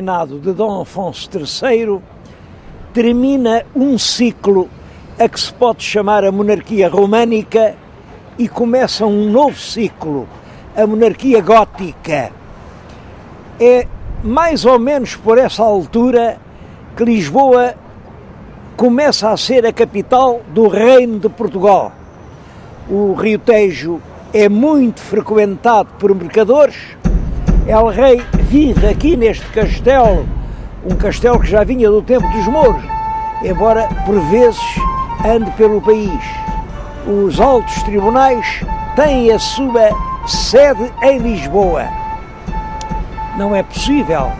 reinado de Dom Afonso III termina um ciclo a que se pode chamar a monarquia românica e começa um novo ciclo, a monarquia gótica. É mais ou menos por essa altura que Lisboa começa a ser a capital do Reino de Portugal. O Rio Tejo é muito frequentado por mercadores. El Rei vive aqui neste castelo, um castelo que já vinha do tempo dos mouros, embora por vezes ande pelo país. Os altos tribunais têm a sua sede em Lisboa. Não é possível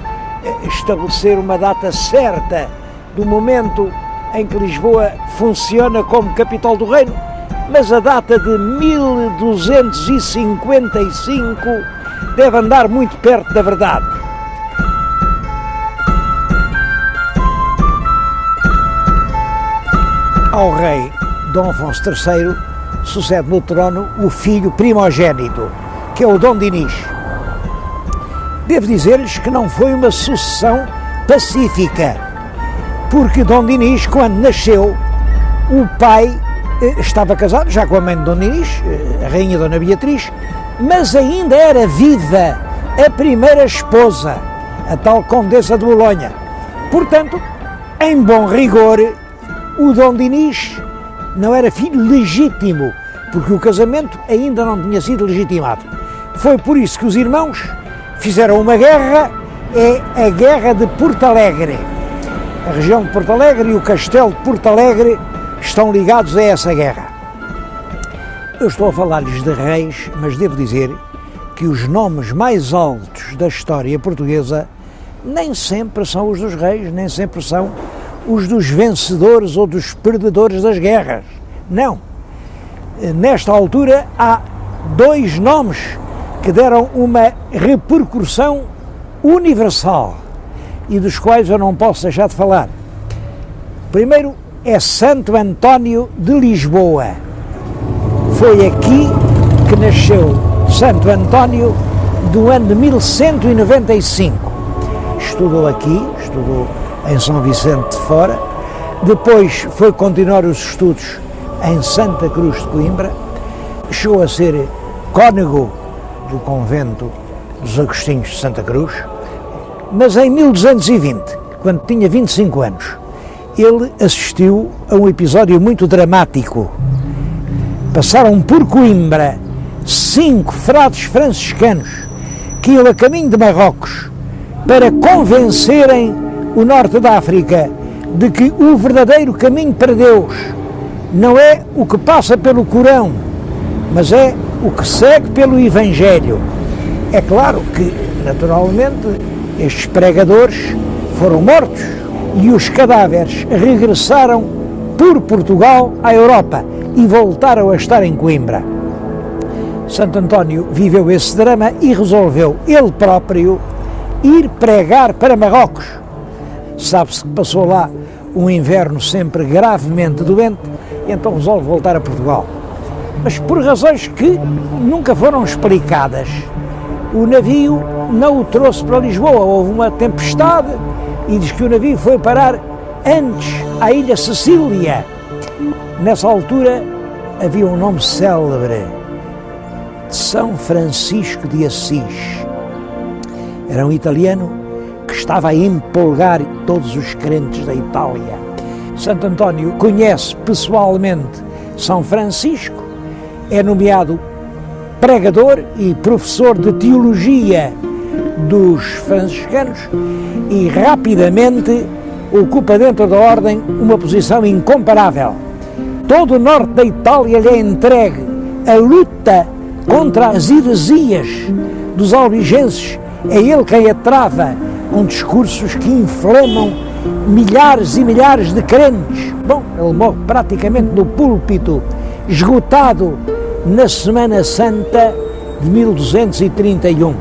estabelecer uma data certa do momento em que Lisboa funciona como capital do reino, mas a data de 1255 deve andar muito perto da verdade. Ao rei Dom Afonso III sucede no trono o filho primogênito, que é o Dom Dinis. Devo dizer-lhes que não foi uma sucessão pacífica, porque Dom Dinis, quando nasceu, o pai estava casado já com a mãe de Dom Dinis, a rainha Dona Beatriz, mas ainda era viva a primeira esposa, a tal Condessa de Bolonha. Portanto, em bom rigor, o Dom Dinis não era filho legítimo, porque o casamento ainda não tinha sido legitimado. Foi por isso que os irmãos fizeram uma guerra, é a Guerra de Porto Alegre. A região de Porto Alegre e o castelo de Porto Alegre estão ligados a essa guerra. Eu estou a falar-lhes de reis, mas devo dizer que os nomes mais altos da história portuguesa nem sempre são os dos reis, nem sempre são os dos vencedores ou dos perdedores das guerras. Não. Nesta altura há dois nomes que deram uma repercussão universal e dos quais eu não posso deixar de falar. Primeiro é Santo António de Lisboa. Foi aqui que nasceu Santo António do ano de 1195. Estudou aqui, estudou em São Vicente de Fora, depois foi continuar os estudos em Santa Cruz de Coimbra, chegou a ser cônego do convento dos Agostinhos de Santa Cruz, mas em 1220, quando tinha 25 anos, ele assistiu a um episódio muito dramático. Passaram por Coimbra 5 frades franciscanos que iam a caminho de Marrocos para convencerem o norte da África de que o verdadeiro caminho para Deus não é o que passa pelo Corão, mas é o que segue pelo Evangelho. É claro que, naturalmente, estes pregadores foram mortos e os cadáveres regressaram por Portugal à Europa e voltaram a estar em Coimbra. Santo António viveu esse drama e resolveu ele próprio ir pregar para Marrocos. Sabe-se que passou lá um inverno sempre gravemente doente e então resolve voltar a Portugal. Mas por razões que nunca foram explicadas, o navio não o trouxe para Lisboa. Houve uma tempestade e diz que o navio foi parar antes à Ilha Sicília. Nessa altura havia um nome célebre, São Francisco de Assis. Era um italiano que estava a empolgar todos os crentes da Itália. Santo António conhece pessoalmente São Francisco, é nomeado pregador e professor de teologia dos franciscanos e rapidamente ocupa dentro da ordem uma posição incomparável. Todo o norte da Itália lhe é entregue. A luta contra as heresias dos albigenses é ele quem a trava, com discursos que inflamam milhares e milhares de crentes. Bom, ele morre praticamente no púlpito, esgotado na Semana Santa de 1231.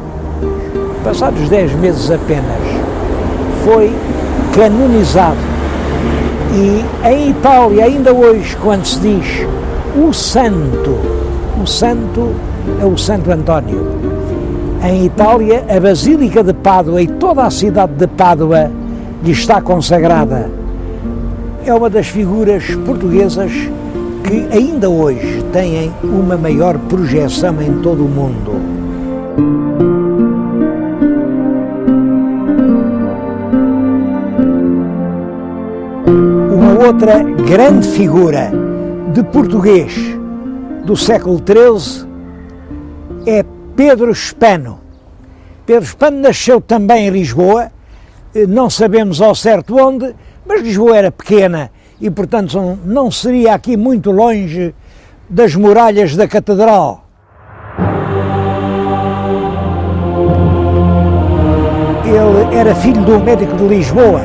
Passados 10 meses apenas, foi canonizado. E em Itália, ainda hoje, quando se diz o santo é o Santo António. Em Itália, a Basílica de Pádua e toda a cidade de Pádua lhe está consagrada. É uma das figuras portuguesas que ainda hoje têm uma maior projeção em todo o mundo. Uma outra grande figura de português do século XIII é Pedro Spano. Pedro Spano nasceu também em Lisboa, não sabemos ao certo onde, mas Lisboa era pequena e, portanto, não seria aqui muito longe das muralhas da Catedral. Ele era filho de um médico de Lisboa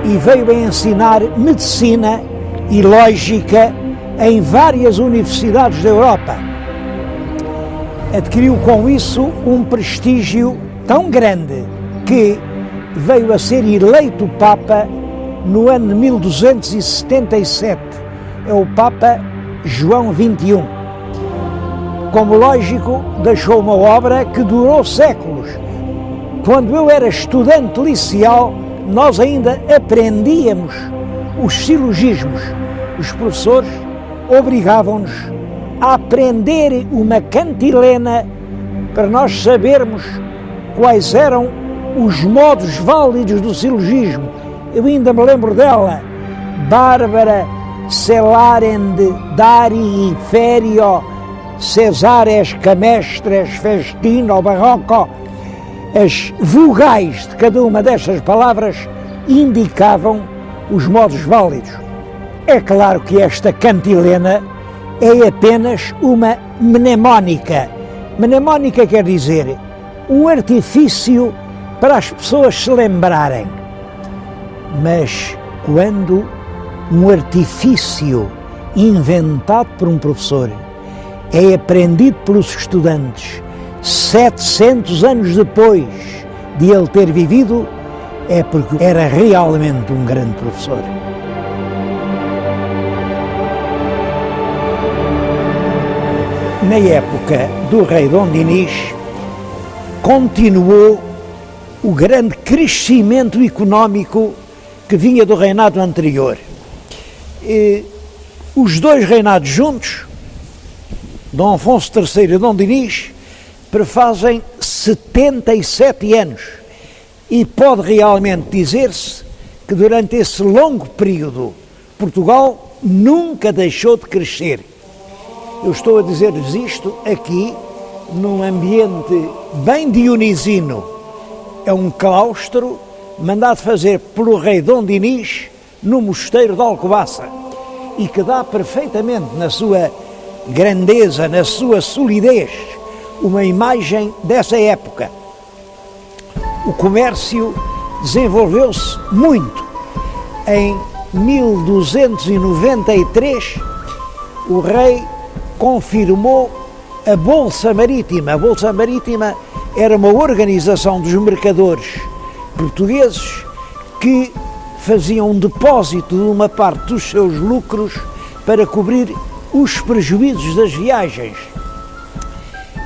e veio a ensinar medicina e lógica em várias universidades da Europa. Adquiriu com isso um prestígio tão grande que veio a ser eleito Papa no ano de 1277. É o Papa João XXI. Como lógico, deixou uma obra que durou séculos. Quando eu era estudante liceal, nós ainda aprendíamos os silogismos. Os professores obrigavam-nos a aprender uma cantilena para nós sabermos quais eram os modos válidos do silogismo. Eu ainda me lembro dela: Bárbara, celarende, dari, ferio, cesares, camestres, festino, barroco. As vogais de cada uma destas palavras indicavam os modos válidos. É claro que esta cantilena é apenas uma mnemónica. Mnemónica quer dizer um artifício para as pessoas se lembrarem. Mas quando um artifício inventado por um professor é aprendido pelos estudantes 700 anos depois de ele ter vivido, é porque era realmente um grande professor. Na época do rei Dom Dinis, continuou o grande crescimento económico que vinha do reinado anterior. Os dois reinados juntos, Dom Afonso III e Dom Dinis, prefazem 77 anos e pode realmente dizer-se que durante esse longo período Portugal nunca deixou de crescer. Eu estou a dizer-vos isto aqui num ambiente bem dionisino. É um claustro mandado fazer pelo rei Dom Dinis no mosteiro de Alcobaça e que dá perfeitamente na sua grandeza, na sua solidez, uma imagem dessa época. O comércio desenvolveu-se muito. Em 1293, o rei confirmou a Bolsa Marítima. A Bolsa Marítima era uma organização dos mercadores portugueses que faziam um depósito de uma parte dos seus lucros para cobrir os prejuízos das viagens.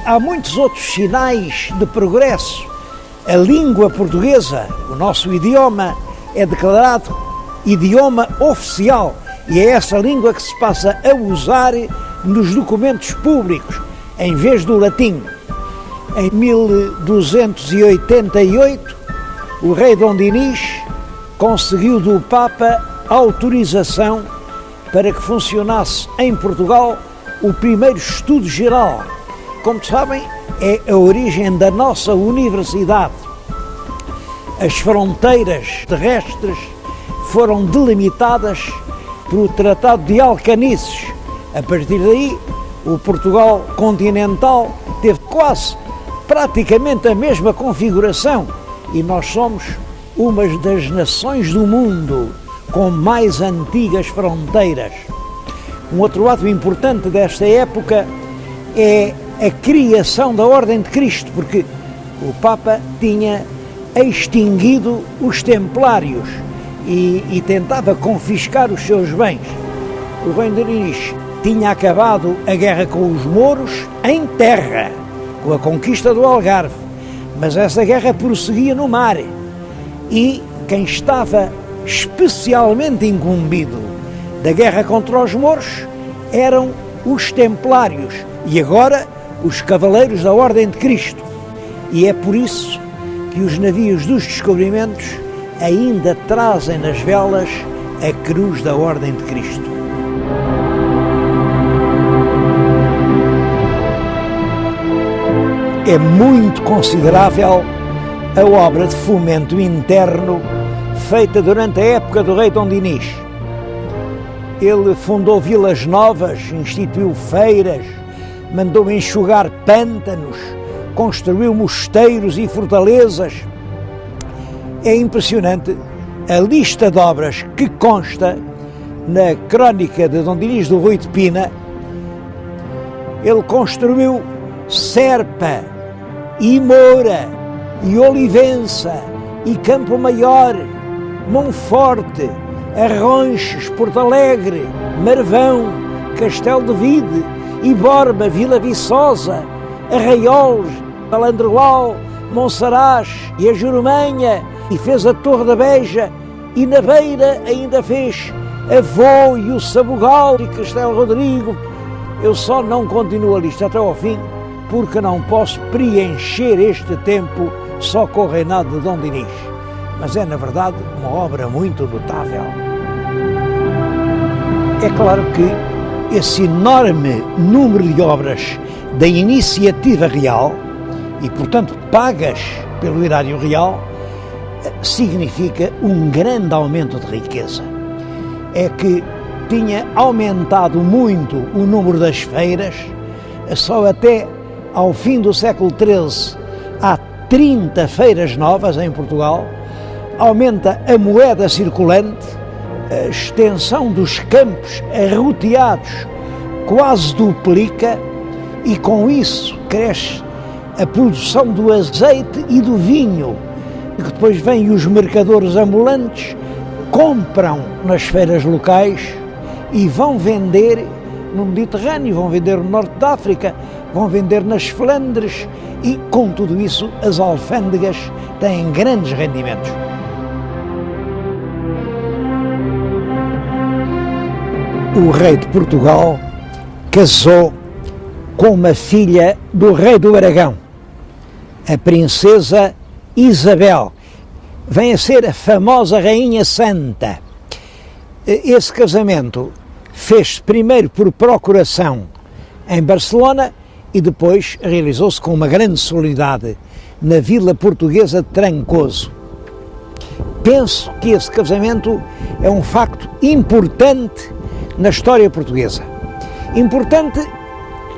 Há muitos outros sinais de progresso. A língua portuguesa, o nosso idioma, é declarado idioma oficial e é essa língua que se passa a usar nos documentos públicos, em vez do latim. Em 1288, o rei Dom Dinis conseguiu do Papa autorização para que funcionasse em Portugal o primeiro estudo geral. Como sabem, é a origem da nossa universidade. As fronteiras terrestres foram delimitadas pelo Tratado de Alcanices. A partir daí, o Portugal continental teve praticamente a mesma configuração e nós somos uma das nações do mundo com mais antigas fronteiras. Um outro ato importante desta época é a criação da Ordem de Cristo, porque o Papa tinha extinguido os templários e tentava confiscar os seus bens. O rei Dom Dinis tinha acabado a guerra com os mouros em terra, com a conquista do Algarve, Mas essa guerra prosseguia no mar e quem estava especialmente incumbido da guerra contra os mouros eram os templários e agora os cavaleiros da Ordem de Cristo. E é por isso que os navios dos descobrimentos ainda trazem nas velas a cruz da Ordem de Cristo. É muito considerável a obra de fomento interno feita durante a época do rei Dom Dinis. Ele fundou vilas novas, instituiu feiras, mandou enxugar pântanos, construiu mosteiros e fortalezas. É impressionante a lista de obras que consta na crónica de Dom Dinis do Rui de Pina. Ele construiu Serpa, e Moura, e Olivença, e Campo Maior, Monforte, Arronches, Porto Alegre, Marvão, Castelo de Vide, e Borba, Vila Viçosa, Arraiolos, Alandroal, Monsaraz e a Jurumanha, e fez a Torre da Beja, e na Beira ainda fez Avô e o Sabugal e Castelo Rodrigo. Eu só não continuo a lista até ao fim, porque não posso preencher este tempo só com o reinado de Dom Dinis. Mas é, na verdade, uma obra muito notável. É claro que esse enorme número de obras da iniciativa real, e portanto pagas pelo erário real, significa um grande aumento de riqueza. É que tinha aumentado muito o número das feiras, só até ao fim do século XIII há 30 feiras novas em Portugal, aumenta a moeda circulante, a extensão dos campos arroteados quase duplica e com isso cresce a produção do azeite e do vinho, que depois vêm os mercadores ambulantes, compram nas feiras locais e vão vender no Mediterrâneo, vão vender no Norte da África, vão vender nas Flandres e, com tudo isso, as alfândegas têm grandes rendimentos. O rei de Portugal casou com uma filha do rei do Aragão, a princesa Isabel. Vem a ser a famosa Rainha Santa. Esse casamento fez-se primeiro por procuração em Barcelona e depois realizou-se com uma grande solenidade na vila portuguesa de Trancoso. Penso que esse casamento é um facto importante na história portuguesa. Importante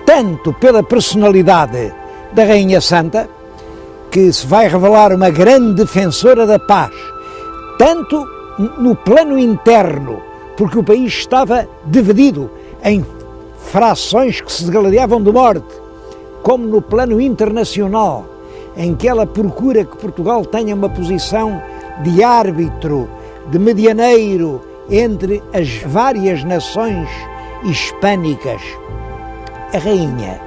tanto pela personalidade da Rainha Santa, que se vai revelar uma grande defensora da paz, tanto no plano interno, porque o país estava dividido em frações que se degladiavam de morte, como no plano internacional, em que ela procura que Portugal tenha uma posição de árbitro, de medianeiro entre as várias nações hispânicas. A rainha,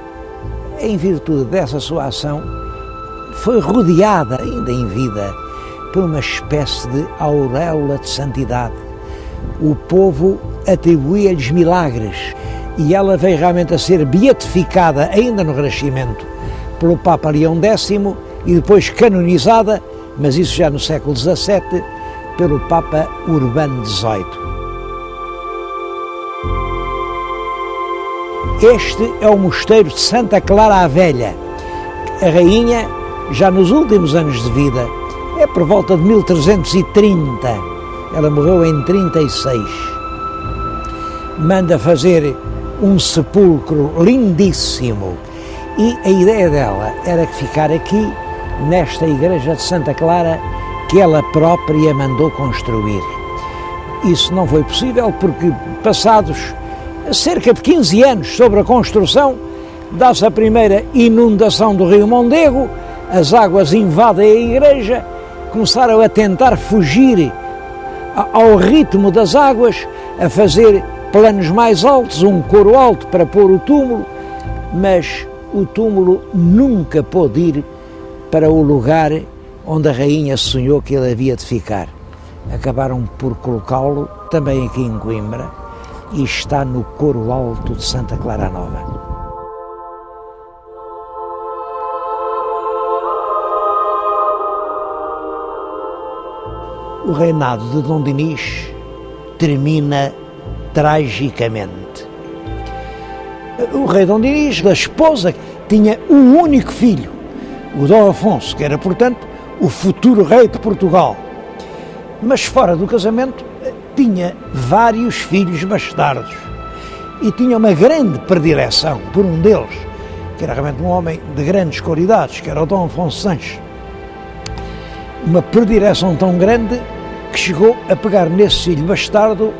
em virtude dessa sua ação, foi rodeada, ainda em vida, por uma espécie de auréola de santidade. O povo atribuía-lhes milagres e ela veio realmente a ser beatificada, ainda no Renascimento, pelo Papa Leão X e depois canonizada, mas isso já no século XVII, pelo Papa Urbano XVIII. Este é o mosteiro de Santa Clara a Velha. A rainha, já nos últimos anos de vida, é por volta de 1330, ela morreu em 36, manda fazer um sepulcro lindíssimo e a ideia dela era ficar aqui, nesta igreja de Santa Clara, que ela própria mandou construir. Isso não foi possível porque, passados cerca de 15 anos sobre a construção, dá-se a primeira inundação do rio Mondego, as águas invadem a igreja, começaram a tentar fugir ao ritmo das águas, a fazer planos mais altos, um coro alto para pôr o túmulo, mas o túmulo nunca pôde ir para o lugar onde a rainha sonhou que ele havia de ficar. Acabaram por colocá-lo também aqui em Coimbra e está no Coro Alto de Santa Clara Nova. O reinado de Dom Dinis termina tragicamente. O rei Dom Dinis, da esposa, tinha um único filho, o Dom Afonso, que era, portanto, o futuro rei de Portugal. Mas fora do casamento tinha vários filhos bastardos e tinha uma grande predileção por um deles, que era realmente um homem de grandes qualidades, que era o Dom Afonso Sanches. Uma predileção tão grande que chegou a pegar nesse filho bastardo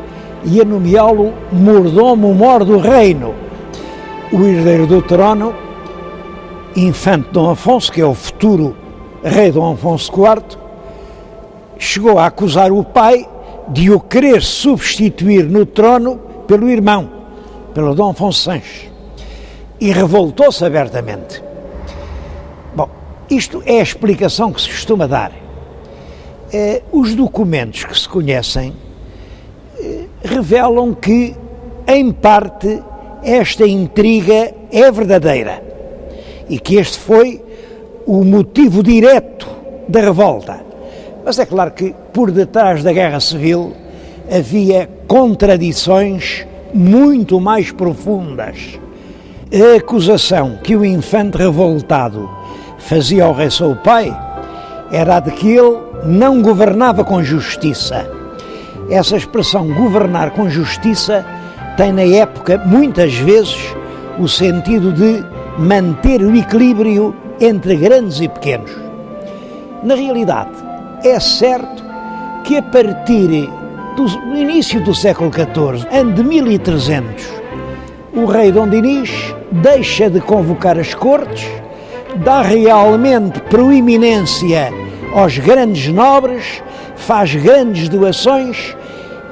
e a nomeá-lo mordomo-mor do reino. O herdeiro do trono, infante Dom Afonso, que é o futuro rei Dom Afonso IV, chegou a acusar o pai de o querer substituir no trono pelo irmão, pelo Dom Afonso Sanches, e revoltou-se abertamente. Bom, isto é a explicação que se costuma dar. Os documentos que se conhecem revelam que, em parte, esta intriga é verdadeira e que este foi o motivo direto da revolta. Mas é claro que, por detrás da Guerra Civil, havia contradições muito mais profundas. A acusação que o infante revoltado fazia ao rei seu pai era a de que ele não governava com justiça. Essa expressão governar com justiça tem na época muitas vezes o sentido de manter o equilíbrio entre grandes e pequenos. Na realidade, é certo que a partir do início do século XIV, ano de 1300, o rei Dom Dinis deixa de convocar as cortes, dá realmente proeminência aos grandes nobres, faz grandes doações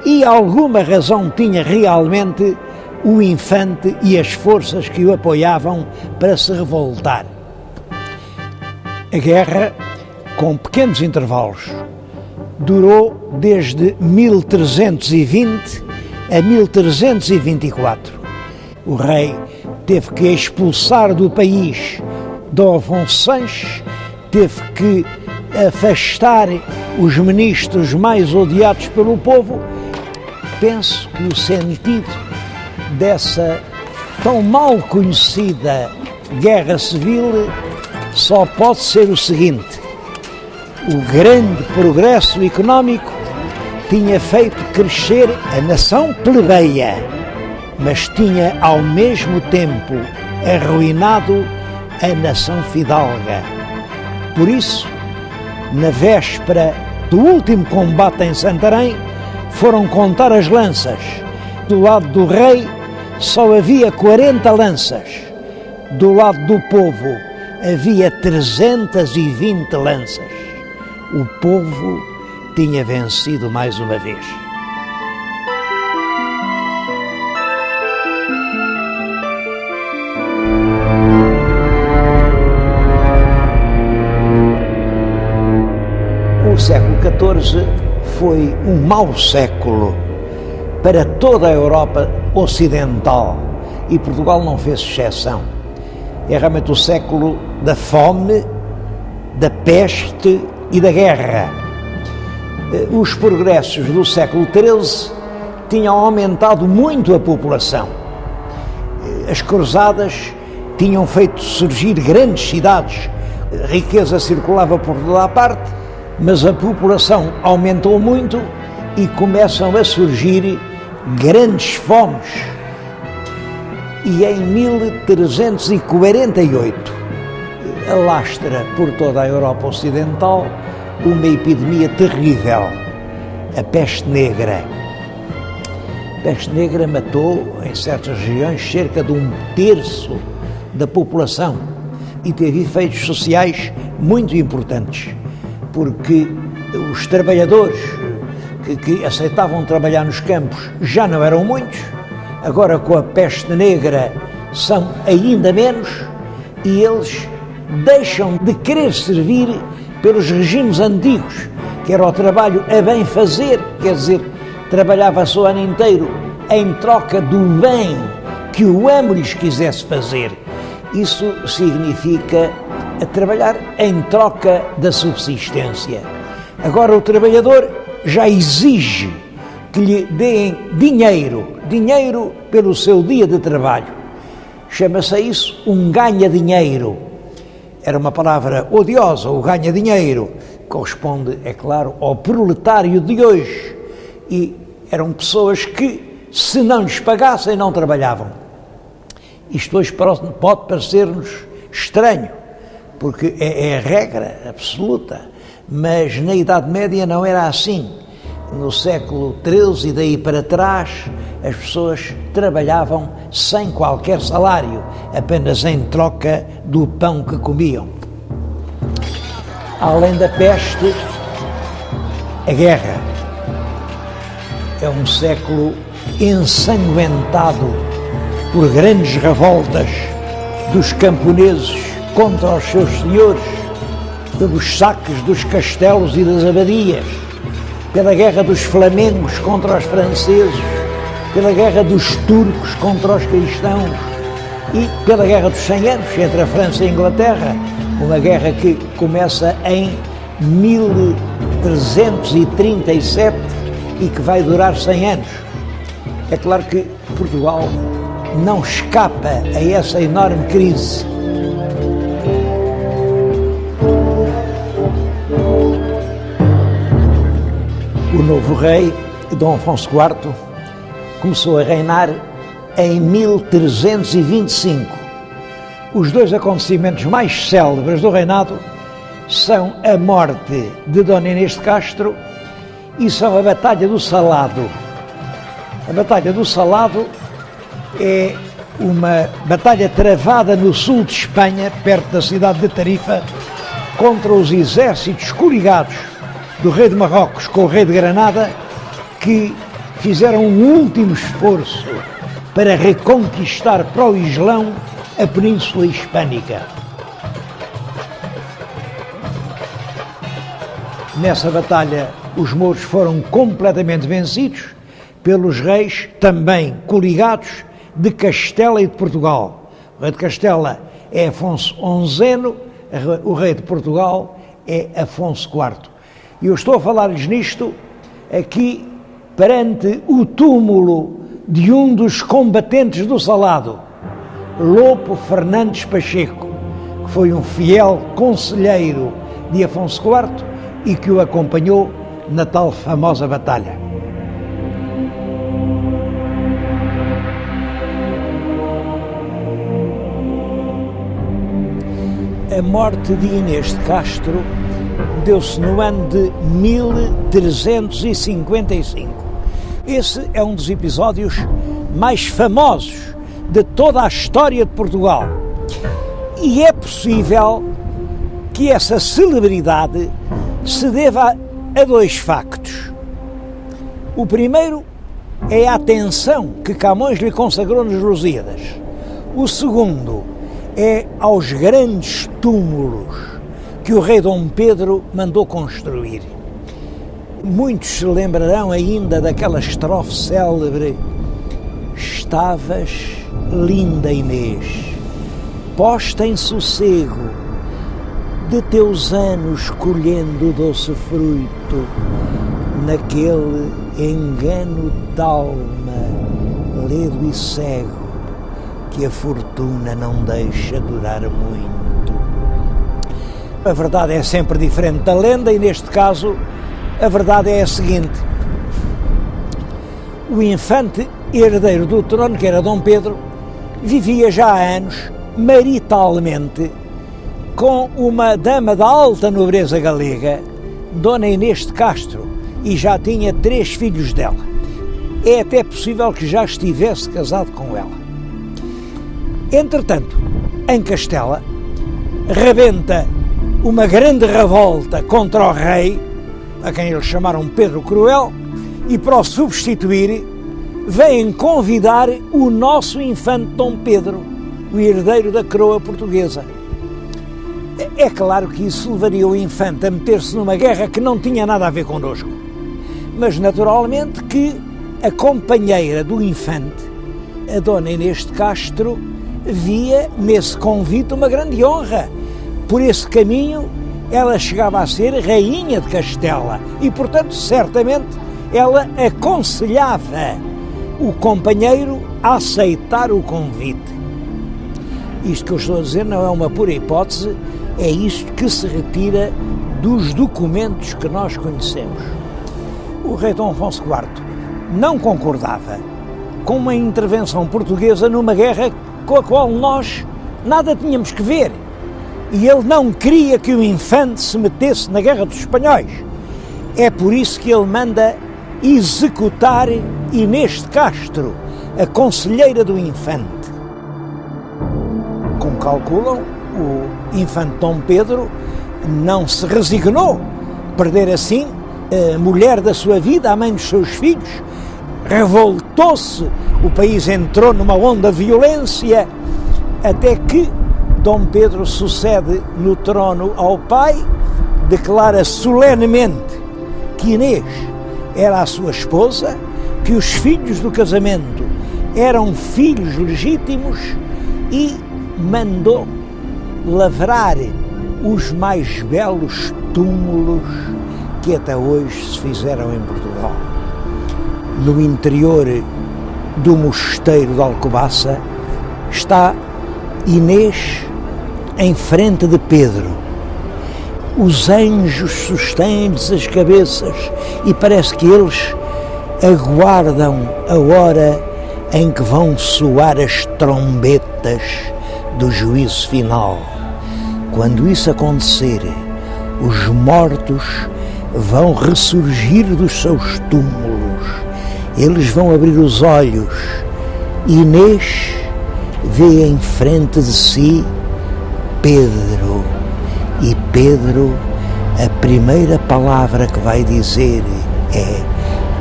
e alguma razão tinha realmente o infante e as forças que o apoiavam para se revoltar. A guerra, com pequenos intervalos, durou desde 1320 a 1324. O rei teve que expulsar do país Dom Afonso Sanches, teve que afastar os ministros mais odiados pelo povo. Penso que o sentido dessa tão mal conhecida guerra civil só pode ser o seguinte: o grande progresso económico tinha feito crescer a nação plebeia, mas tinha ao mesmo tempo arruinado a nação fidalga. Por isso, na véspera do último combate em Santarém, foram contar as lanças. Do lado do rei só havia 40 lanças. Do lado do povo havia 320 lanças. O povo tinha vencido mais uma vez. O século XIV foi um mau século para toda a Europa ocidental e Portugal não fez exceção. É realmente o século da fome, da peste e da guerra. Os progressos do século XIII tinham aumentado muito a população. As cruzadas tinham feito surgir grandes cidades, a riqueza circulava por toda a parte, mas a população aumentou muito e começam a surgir grandes fomes. E em 1348 alastra por toda a Europa Ocidental uma epidemia terrível, a peste negra. A peste negra matou, em certas regiões, cerca de 1/3 da população e teve efeitos sociais muito importantes, porque os trabalhadores que aceitavam trabalhar nos campos já não eram muitos, agora com a peste negra são ainda menos, e eles deixam de querer servir pelos regimes antigos, que era o trabalho a bem fazer, quer dizer, trabalhava-se o ano inteiro em troca do bem que o amo lhes quisesse fazer. Isso significa trabalhar em troca da subsistência. Agora o trabalhador já exige que lhe deem dinheiro pelo seu dia de trabalho. Chama-se a isso um ganha-dinheiro. Era uma palavra odiosa, o ganha-dinheiro. Corresponde, é claro, ao proletário de hoje. E eram pessoas que, se não lhes pagassem, não trabalhavam. Isto hoje pode parecer-nos estranho, porque é a regra absoluta, mas na Idade Média não era assim. No século XIII e daí para trás, as pessoas trabalhavam sem qualquer salário, apenas em troca do pão que comiam. Além da peste, a guerra. É um século ensanguentado por grandes revoltas dos camponeses contra os seus senhores, pelos saques dos castelos e das abadias, pela guerra dos flamengos contra os franceses, pela guerra dos turcos contra os cristãos e pela guerra dos 100 anos entre a França e a Inglaterra, uma guerra que começa em 1337 e que vai durar 100 anos. É claro que Portugal não escapa a essa enorme crise. O novo rei, Dom Afonso IV, começou a reinar em 1325. Os dois acontecimentos mais célebres do reinado são a morte de Dona Inês de Castro e são a Batalha do Salado. A Batalha do Salado é uma batalha travada no sul de Espanha, perto da cidade de Tarifa, contra os exércitos coligados do rei de Marrocos com o rei de Granada, que fizeram um último esforço para reconquistar para o Islão a Península Hispânica. Nessa batalha, os mouros foram completamente vencidos pelos reis também coligados de Castela e de Portugal. O rei de Castela é Afonso XI, o rei de Portugal é Afonso IV. E eu estou a falar-lhes nisto aqui perante o túmulo de um dos combatentes do Salado, Lopo Fernandes Pacheco, que foi um fiel conselheiro de Afonso IV e que o acompanhou na tal famosa batalha. A morte de Inês de Castro deu-se no ano de 1355. Esse é um dos episódios mais famosos de toda a história de Portugal. E é possível que essa celebridade se deva a dois factos. O primeiro é a atenção que Camões lhe consagrou nos Lusíadas. O segundo é aos grandes túmulos que o rei Dom Pedro mandou construir. Muitos se lembrarão ainda daquela estrofe célebre: estavas, linda Inês, posta em sossego, de teus anos colhendo o doce fruto, naquele engano d'alma, ledo e cego, que a fortuna não deixa durar muito. A verdade é sempre diferente da lenda e, neste caso, a verdade é a seguinte: o infante herdeiro do trono, que era Dom Pedro, vivia já há anos maritalmente com uma dama da alta nobreza galega, Dona Inês de Castro, e já tinha 3 filhos dela. É até possível que já estivesse casado com ela. Entretanto, em Castela, rebenta uma grande revolta contra o rei, a quem eles chamaram Pedro Cruel, e para o substituir, vêm convidar o nosso infante Dom Pedro, o herdeiro da coroa portuguesa. É claro que isso levaria o infante a meter-se numa guerra que não tinha nada a ver connosco. Mas naturalmente que a companheira do infante, a dona Inês de Castro, via nesse convite uma grande honra. Por esse caminho ela chegava a ser rainha de Castela e, portanto, certamente ela aconselhava o companheiro a aceitar o convite. Isto que eu estou a dizer não é uma pura hipótese, é isto que se retira dos documentos que nós conhecemos. O rei Dom Afonso IV não concordava com uma intervenção portuguesa numa guerra com a qual nós nada tínhamos que ver. E ele não queria que o infante se metesse na guerra dos espanhóis. É por isso que ele manda executar Inês de Castro, a conselheira do infante. Como calculam, o infante Dom Pedro não se resignou a perder assim a mulher da sua vida, a mãe dos seus filhos. Revoltou-se, o país entrou numa onda de violência, até que Dom Pedro sucede no trono ao pai, declara solenemente que Inês era a sua esposa, que os filhos do casamento eram filhos legítimos e mandou lavrar os mais belos túmulos que até hoje se fizeram em Portugal. No interior do mosteiro de Alcobaça está Inês em frente de Pedro. Os anjos sustêm-lhes as cabeças e parece que eles aguardam a hora em que vão soar as trombetas do juízo final. Quando isso acontecer, os mortos vão ressurgir dos seus túmulos. Eles vão abrir os olhos. Inês vê em frente de si Pedro. E Pedro, a primeira palavra que vai dizer é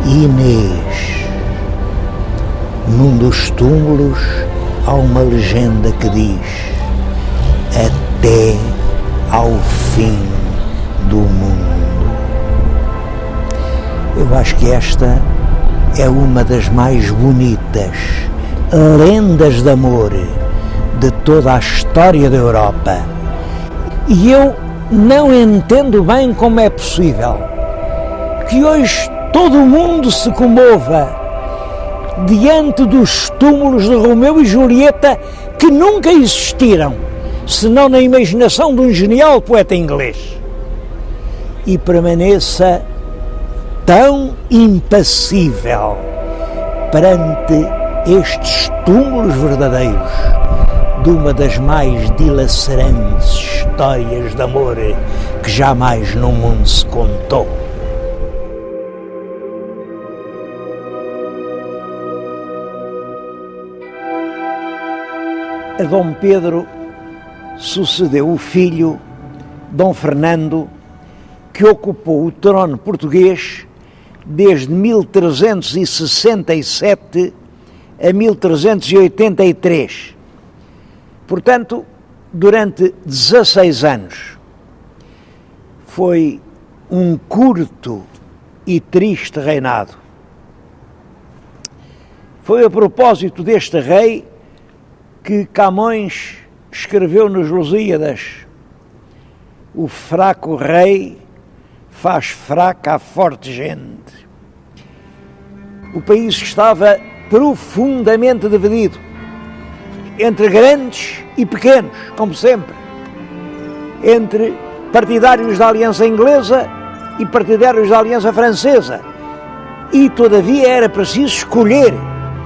Inês. Num dos túmulos há uma legenda que diz: até ao fim do mundo. Eu acho que esta é uma das mais bonitas lendas de amor de toda a história da Europa. E eu não entendo bem como é possível que hoje todo o mundo se comova diante dos túmulos de Romeu e Julieta, que nunca existiram, senão na imaginação de um genial poeta inglês, e permaneça tão impassível perante estes túmulos verdadeiros de uma das mais dilacerantes histórias de amor que jamais no mundo se contou. A Dom Pedro sucedeu o filho, Dom Fernando, que ocupou o trono português desde 1367 a 1383. Portanto, durante 16 anos. Foi um curto e triste reinado. Foi a propósito deste rei que Camões escreveu nos Lusíadas: o fraco rei faz fraca a forte gente. O país estava profundamente dividido entre grandes e pequenos, como sempre, entre partidários da Aliança Inglesa e partidários da Aliança Francesa, e todavia era preciso escolher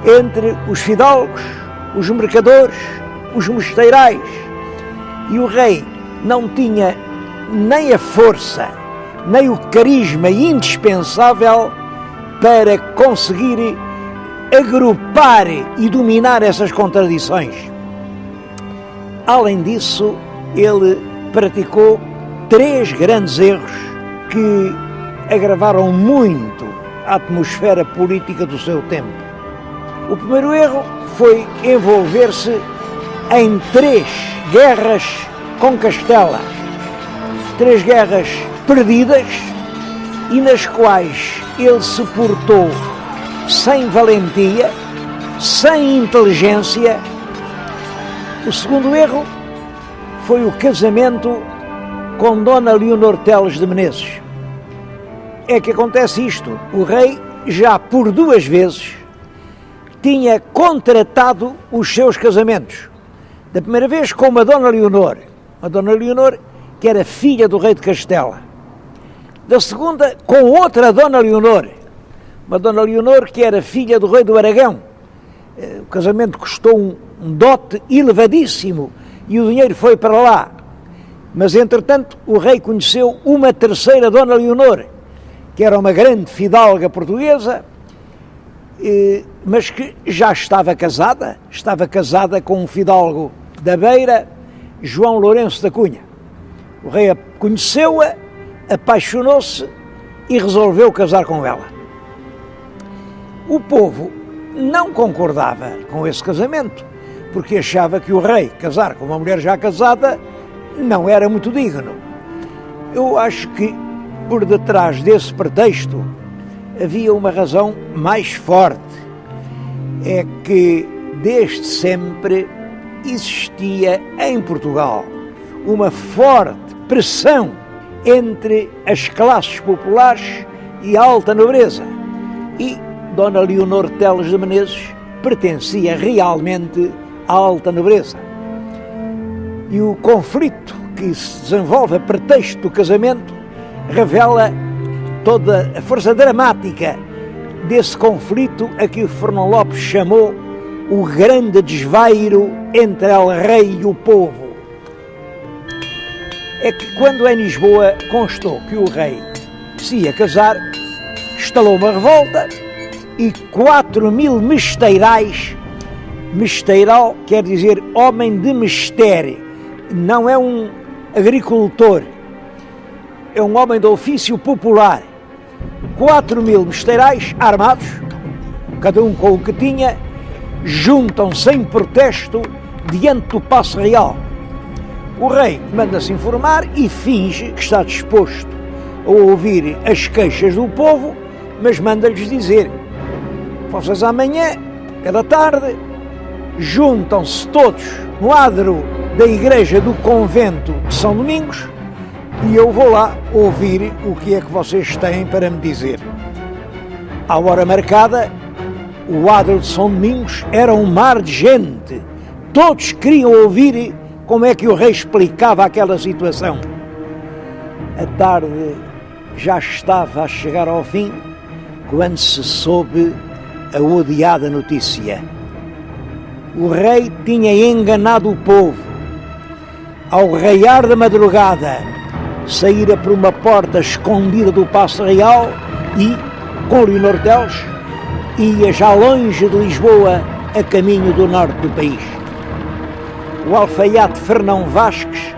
entre os fidalgos, os mercadores, os mosteirais, e o rei não tinha nem a força, nem o carisma indispensável para conseguir agrupar e dominar essas contradições. Além disso, ele praticou 3 grandes erros que agravaram muito a atmosfera política do seu tempo. O primeiro erro foi envolver-se em 3 guerras com Castela. 3 guerras perdidas e nas quais ele se portou sem valentia, sem inteligência. O segundo erro foi o casamento com Dona Leonor Teles de Menezes. É que acontece isto: o rei já por 2 vezes tinha contratado os seus casamentos. Da primeira vez com uma Dona Leonor que era filha do rei de Castela. Da segunda com outra Dona Leonor, uma Dona Leonor que era filha do rei do Aragão. O casamento custou um dote elevadíssimo e o dinheiro foi para lá. Mas, entretanto, o rei conheceu uma terceira Dona Leonor, que era uma grande fidalga portuguesa, mas que já estava casada com um fidalgo da Beira, João Lourenço da Cunha. O rei conheceu-a, apaixonou-se e resolveu casar com ela. O povo não concordava com esse casamento, porque achava que o rei casar com uma mulher já casada não era muito digno. Eu acho que por detrás desse pretexto havia uma razão mais forte. É que desde sempre existia em Portugal uma forte pressão entre as classes populares e a alta nobreza. E Dona Leonor Teles de Menezes pertencia realmente à alta nobreza. E o conflito que se desenvolve a pretexto do casamento revela toda a força dramática desse conflito a que Fernão Lopes chamou o grande desvairo entre el rei e o povo. É que quando em Lisboa constou que o rei se ia casar, estalou uma revolta e 4.000 mesteirais, mesteiral quer dizer homem de mistério, não é um agricultor, é um homem de ofício popular. 4.000 mesteirais armados, cada um com o que tinha, juntam-se em protesto diante do Paço Real. O rei manda-se informar e finge que está disposto a ouvir as queixas do povo, mas manda-lhes dizer: vocês amanhã, cada tarde, juntam-se todos no adro da igreja do convento de São Domingos e eu vou lá ouvir o que é que vocês têm para me dizer. À hora marcada, o adro de São Domingos era um mar de gente. Todos queriam ouvir como é que o rei explicava aquela situação. A tarde já estava a chegar ao fim quando se soube a odiada notícia. O rei tinha enganado o povo. Ao raiar da madrugada, saíra por uma porta escondida do Paço Real e, com Leonor Teles, ia já longe de Lisboa, a caminho do norte do país. O alfaiate Fernão Vasques,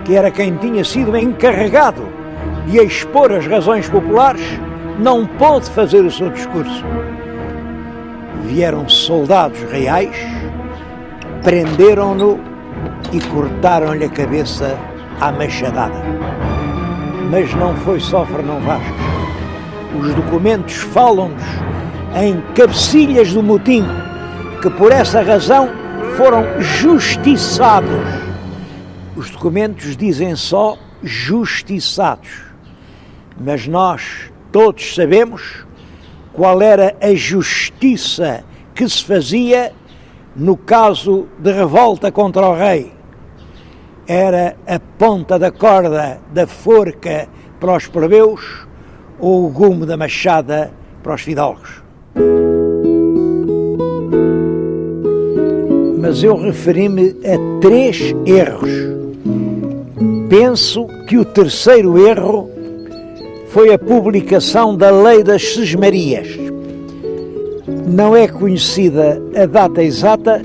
que era quem tinha sido encarregado de expor as razões populares, não pôde fazer o seu discurso. Vieram soldados reais, prenderam-no e cortaram-lhe a cabeça à machadada. Mas não foi só Fernão Vasques. Os documentos falam-nos em cabecilhas do motim, que por essa razão foram justiçados. Os documentos dizem só justiçados, mas nós todos sabemos qual era a justiça que se fazia no caso de revolta contra o rei. Era a ponta da corda da forca para os plebeus ou o gume da machada para os fidalgos. Mas eu referi-me a 3 erros. Penso que o terceiro erro foi a publicação da Lei das Sesmarias. Não é conhecida a data exata,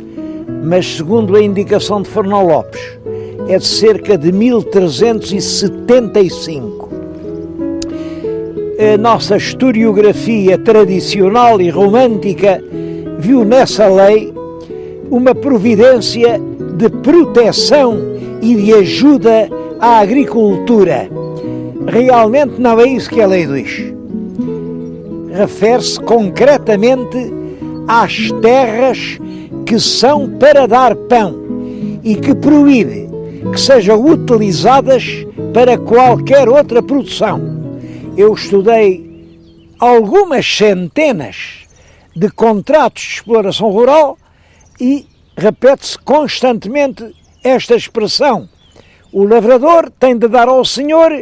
mas segundo a indicação de Fernão Lopes, é de cerca de 1375. A nossa historiografia tradicional e romântica viu nessa lei uma providência de proteção e de ajuda à agricultura. Realmente não é isso que a lei diz. Refere-se concretamente às terras que são para dar pão e que proíbe que sejam utilizadas para qualquer outra produção. Eu estudei algumas centenas de contratos de exploração rural e repete-se constantemente esta expressão: o lavrador tem de dar ao Senhor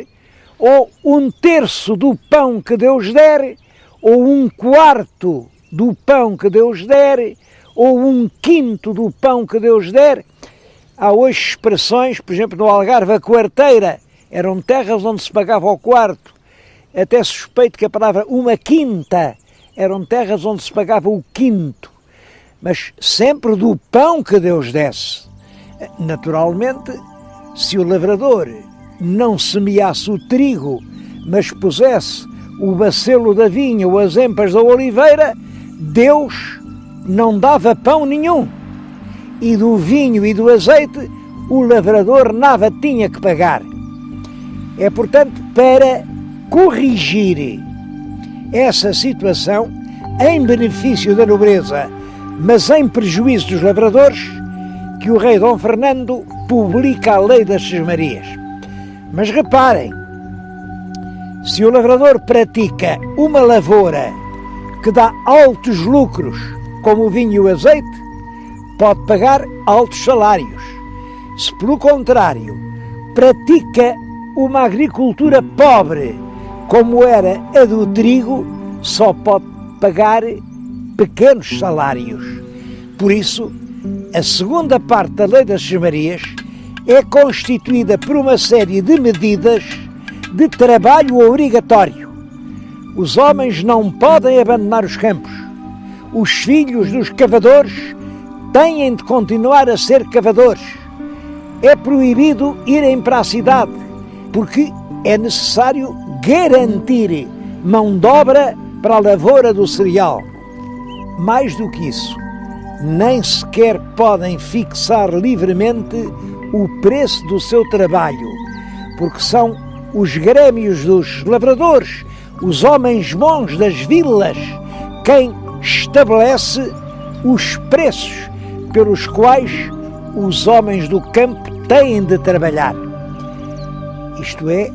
ou 1/3 do pão que Deus der, ou 1/4 do pão que Deus der, ou 1/5 do pão que Deus der. Há hoje expressões, por exemplo, no Algarve, a quarteira, eram terras onde se pagava ao quarto. Até suspeito que a palavra 1/5 eram terras onde se pagava o quinto. Mas sempre do pão que Deus desse. Naturalmente, se o lavrador não semeasse o trigo, mas pusesse o bacelo da vinha ou as empas da oliveira, Deus não dava pão nenhum. E do vinho e do azeite, o lavrador nada tinha que pagar. É, portanto, para corrigir essa situação, em benefício da nobreza, mas em prejuízo dos lavradores, que o rei Dom Fernando publica a lei das sesmarias. Mas reparem, se o lavrador pratica uma lavoura que dá altos lucros, como o vinho e o azeite, pode pagar altos salários. Se, pelo contrário, pratica uma agricultura pobre, como era a do trigo, só pode pagar pequenos salários. Por isso, a segunda parte da lei das sesmarias é constituída por uma série de medidas de trabalho obrigatório. Os homens não podem abandonar os campos. Os filhos dos cavadores têm de continuar a ser cavadores. É proibido irem para a cidade, porque é necessário garantir mão de obra para a lavoura do cereal. Mais do que isso, nem sequer podem fixar livremente o preço do seu trabalho, porque são os grêmios dos lavradores, os homens bons das vilas, quem estabelece os preços pelos quais os homens do campo têm de trabalhar. Isto é,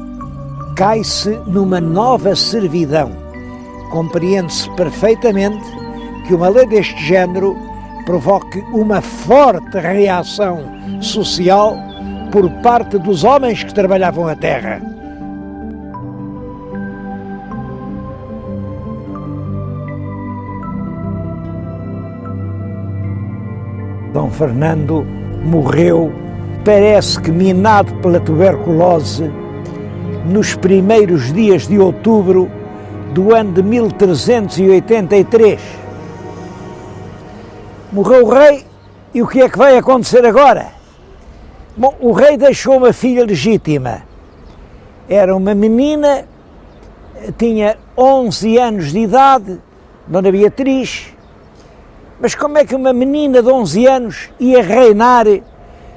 cai-se numa nova servidão. Compreende-se perfeitamente que uma lei deste género provoque uma forte reação social por parte dos homens que trabalhavam a terra. Dom Fernando morreu, parece que minado pela tuberculose, nos primeiros dias de outubro do ano de 1383. Morreu o rei e o que é que vai acontecer agora? Bom, o rei deixou uma filha legítima. Era uma menina, tinha 11 anos de idade, Dona Beatriz. Mas como é que uma menina de 11 anos ia reinar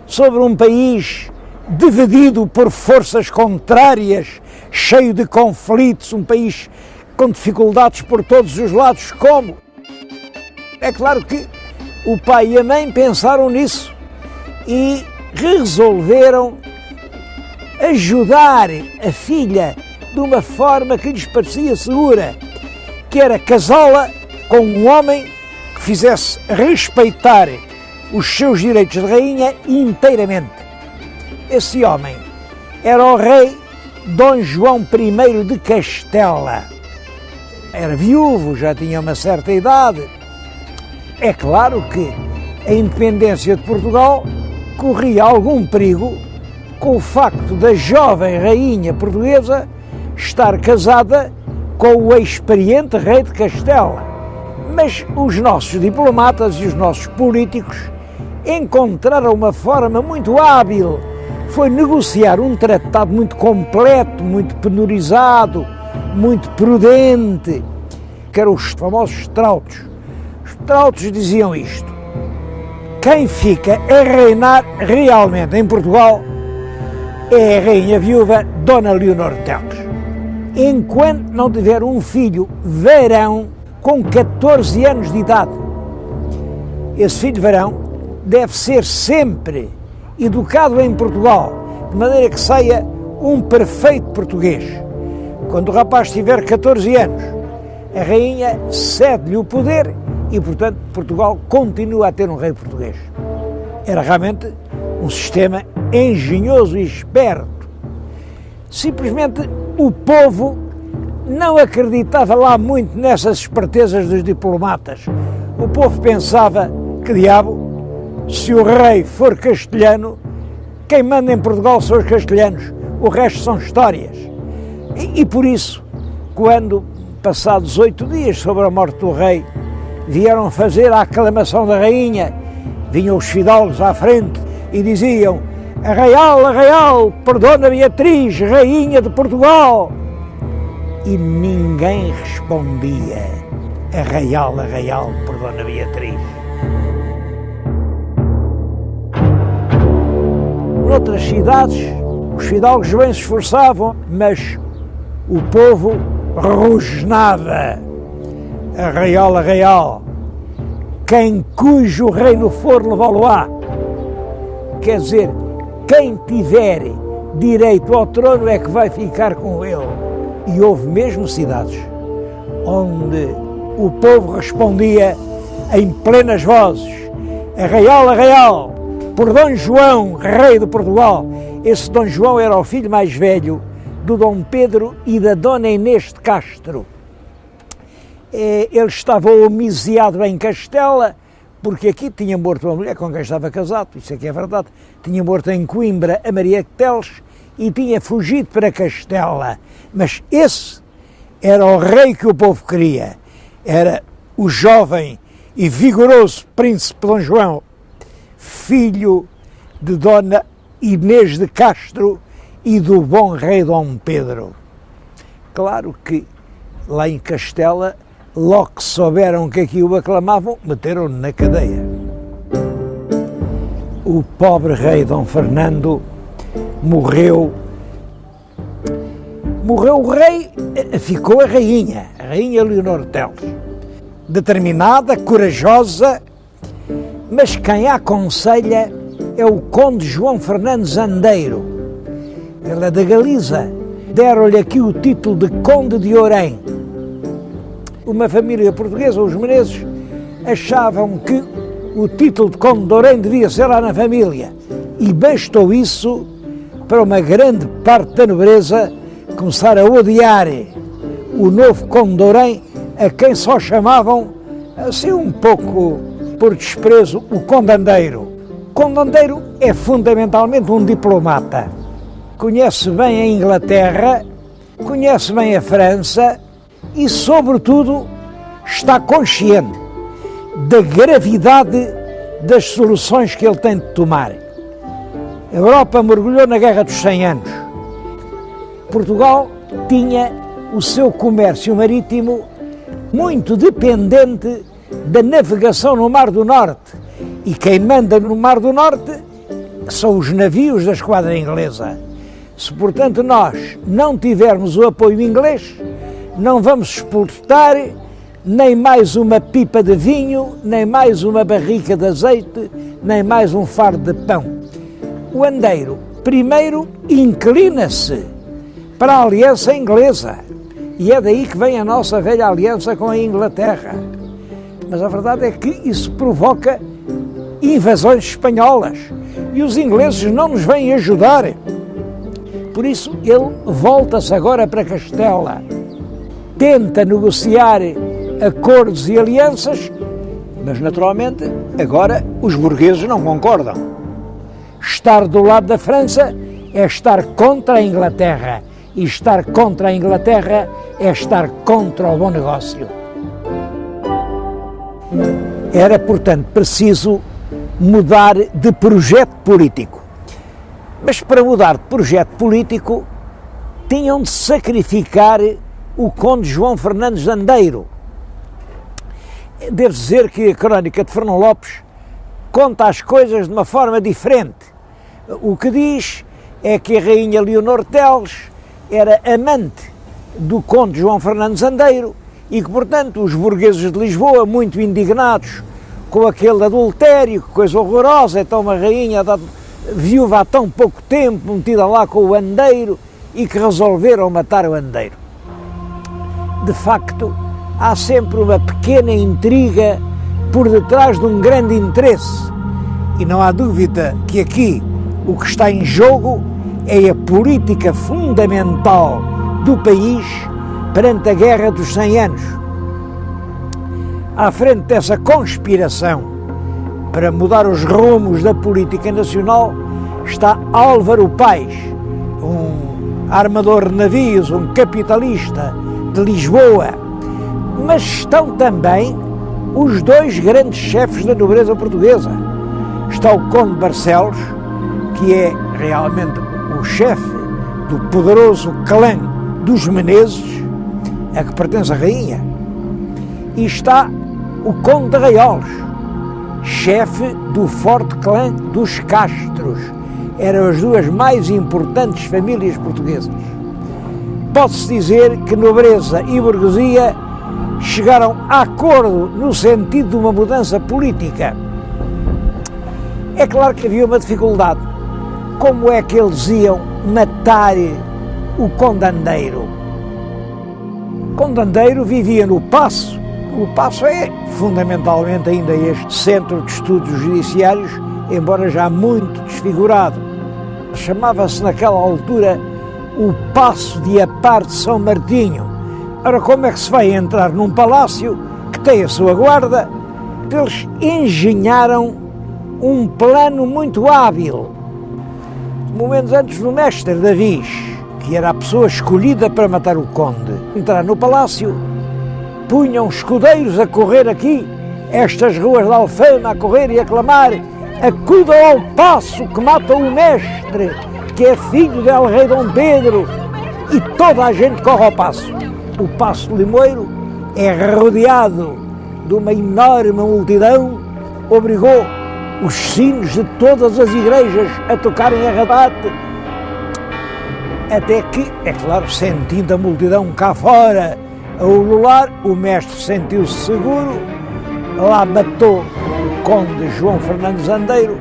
sobre um país dividido por forças contrárias, cheio de conflitos, um país com dificuldades por todos os lados? Como? É claro que o pai e a mãe pensaram nisso e resolveram ajudar a filha de uma forma que lhes parecia segura, que era casá-la com um homem que fizesse respeitar os seus direitos de rainha inteiramente. Esse homem era o rei Dom João I de Castela. Era viúvo, já tinha uma certa idade. É claro que a independência de Portugal corria algum perigo com o facto da jovem rainha portuguesa estar casada com o experiente rei de Castela. Mas os nossos diplomatas e os nossos políticos encontraram uma forma muito hábil. Foi negociar um tratado muito completo, muito penorizado, muito prudente, que eram os famosos trautos. Os trautos diziam isto: quem fica a reinar realmente em Portugal é a rainha viúva Dona Leonor Teles. Enquanto não tiver um filho varão com 14 anos de idade, esse filho varão deve ser sempre educado em Portugal, de maneira que saia um perfeito português. Quando o rapaz tiver 14 anos, a rainha cede-lhe o poder e, portanto, Portugal continua a ter um rei português. Era realmente um sistema engenhoso e esperto. Simplesmente o povo não acreditava lá muito nessas espertezas dos diplomatas. O povo pensava, que diabo, se o rei for castelhano, quem manda em Portugal são os castelhanos, o resto são histórias. E por isso, quando, passados 8 dias sobre a morte do rei, vieram fazer a aclamação da rainha, vinham os fidalgos à frente e diziam: Arraial, por Dona Beatriz, rainha de Portugal. E ninguém respondia: Arraial, por Dona Beatriz. Noutras cidades, os fidalgos bem se esforçavam, mas o povo rosnava: Arraial, quem cujo reino for levá-lo-á. Quer dizer, quem tiver direito ao trono é que vai ficar com ele. E houve mesmo cidades onde o povo respondia em plenas vozes: Arraial, por Dom João, rei de Portugal. Esse Dom João era o filho mais velho do Dom Pedro e da Dona Inês de Castro. Ele estava homiciado em Castela, porque aqui tinha morto uma mulher com quem estava casado, isso aqui é verdade, tinha morto em Coimbra a Maria de Teles e tinha fugido para Castela. Mas esse era o rei que o povo queria, era o jovem e vigoroso príncipe Dom João, filho de Dona Inês de Castro e do bom rei Dom Pedro. Claro que lá em Castela, logo que souberam que aqui o aclamavam, meteram-no na cadeia. O pobre rei Dom Fernando morreu. Morreu o rei, ficou a rainha Leonor Teles. Determinada, corajosa, mas quem a aconselha é o conde João Fernandes Andeiro. Ele é da Galiza. Deram-lhe aqui o título de Conde de Orém. Uma família portuguesa, os Menezes, achavam que o título de Conde de Orém devia ser lá na família. E bastou isso para uma grande parte da nobreza começar a odiar o novo Conde de Orém, a quem só chamavam, assim um pouco por desprezo, o Conde Andeiro. O Conde Andeiro é fundamentalmente um diplomata. Conhece bem a Inglaterra, conhece bem a França e, sobretudo, está consciente da gravidade das soluções que ele tem de tomar. A Europa mergulhou na Guerra dos 100 Anos. Portugal tinha o seu comércio marítimo muito dependente da navegação no Mar do Norte. E quem manda no Mar do Norte são os navios da esquadra inglesa. Se, portanto, nós não tivermos o apoio inglês, não vamos exportar nem mais uma pipa de vinho, nem mais uma barrica de azeite, nem mais um fardo de pão. O Andeiro, primeiro, inclina-se para a aliança inglesa, e é daí que vem a nossa velha aliança com a Inglaterra. Mas a verdade é que isso provoca invasões espanholas, e os ingleses não nos vêm ajudar. Por isso, ele volta-se agora para Castela, tenta negociar acordos e alianças, mas, naturalmente, agora os burgueses não concordam. Estar do lado da França é estar contra a Inglaterra, e estar contra a Inglaterra é estar contra o bom negócio. Era, portanto, preciso mudar de projeto político. Mas para mudar de projeto político, tinham de sacrificar o conde João Fernandes Andeiro. Devo dizer que a crónica de Fernão Lopes conta as coisas de uma forma diferente. O que diz é que a rainha Leonor Teles era amante do conde João Fernandes Andeiro e que, portanto, os burgueses de Lisboa, muito indignados com aquele adultério, que coisa horrorosa, então uma rainha viúva há tão pouco tempo, metida lá com o Andeiro, e que resolveram matar o Andeiro. De facto, há sempre uma pequena intriga por detrás de um grande interesse. E não há dúvida que aqui o que está em jogo é a política fundamental do país perante a Guerra dos 100 Anos. À frente dessa conspiração para mudar os rumos da política nacional está Álvaro Paes, um armador de navios, um capitalista de Lisboa, mas estão também os dois grandes chefes da nobreza portuguesa. Está o Conde Barcelos, que é realmente o chefe do poderoso clã dos Menezes, a que pertence a rainha, e está o Conde de Raiolos, chefe do forte clã dos Castros. Eram as duas mais importantes famílias portuguesas. Pode-se dizer que nobreza e burguesia chegaram a acordo no sentido de uma mudança política. É claro que havia uma dificuldade. Como é que eles iam matar o Conde Andeiro? O Conde Andeiro vivia no Paço. O Paço é fundamentalmente ainda este centro de estudos judiciários, embora já muito desfigurado. Chamava-se naquela altura o Paço de Apar de São Martinho. Ora, como é que se vai entrar num palácio que tem a sua guarda? Eles engenharam um plano muito hábil. Momentos antes do mestre Davis, que era a pessoa escolhida para matar o conde, entrar no palácio, punham escudeiros a correr aqui, estas ruas de Alfama, a correr e a clamar: acudam ao paço que mata o mestre, que é filho de El Rei Dom Pedro, e toda a gente corre ao paço. O Paço de Limoeiro é rodeado de uma enorme multidão, obrigou os sinos de todas as igrejas a tocarem a rabate, até que, é claro, sentindo a multidão cá fora a ulular, o mestre sentiu-se seguro, lá matou o conde João Fernandes Andeiro